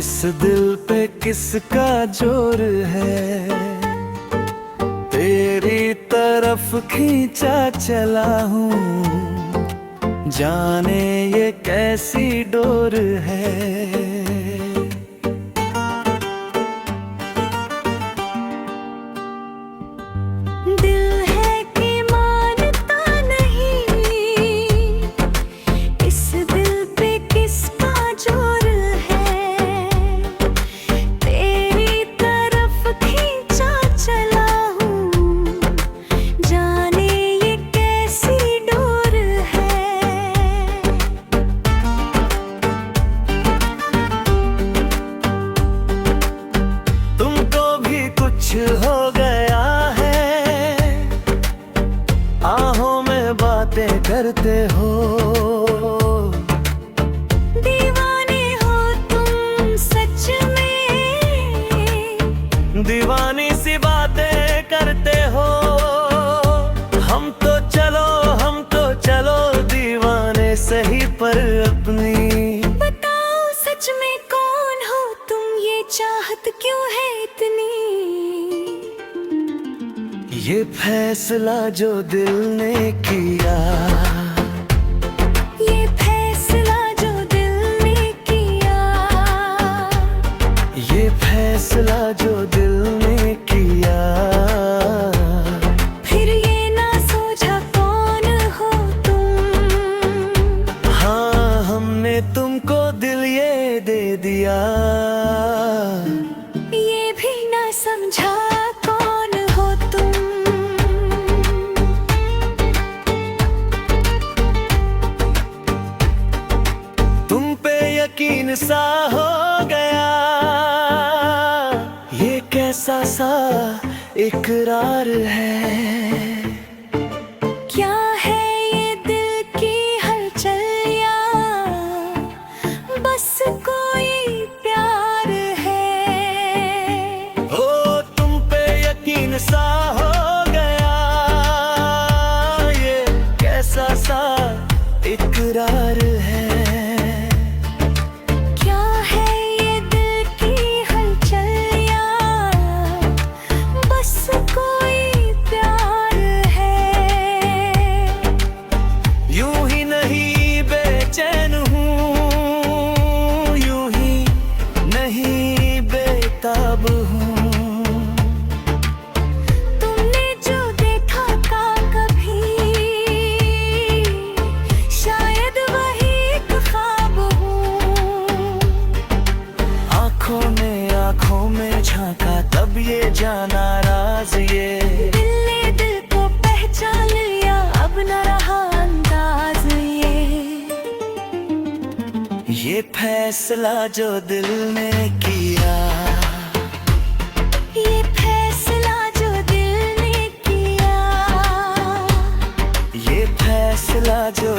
इस दिल पे किसका जोर है, तेरी तरफ खींचा चला हूँ, जाने ये कैसी डोर है। हो गया है, आहों में बातें करते हो, दीवाने हो तुम सच में, दीवानी सी बातें करते हो। हम तो चलो दीवाने सही पर अपनी। बताओ सच में कौन हो तुम, ये चाहत क्यों है इतनी। ये फैसला जो दिल ने किया, ये फैसला जो दिल ने किया, ये फैसला जो दिल ने किया। फिर ये ना सोचा कौन हो तुम। हाँ, हमने तुमको दिल ये दे दिया, ये भी ना समझा कौन हो तुम। यकीन सा हो गया, ये कैसा सा इकरार है। क्या है ये दिल की हलचल या बस कोई प्यार है। ओ तुम पे यकीन सा हो गया, ये कैसा सा इकरार है। तुमने जो देखा था कभी, शायद वही एक ख्वाब हूँ। आँखों में झांका तब ये जाना राज, ये दिल ने दिल को पहचान लिया, अब न रहा अंदाज ये फैसला जो दिल ने किया, ये फैसला जो दिल ने किया, ये फैसला जो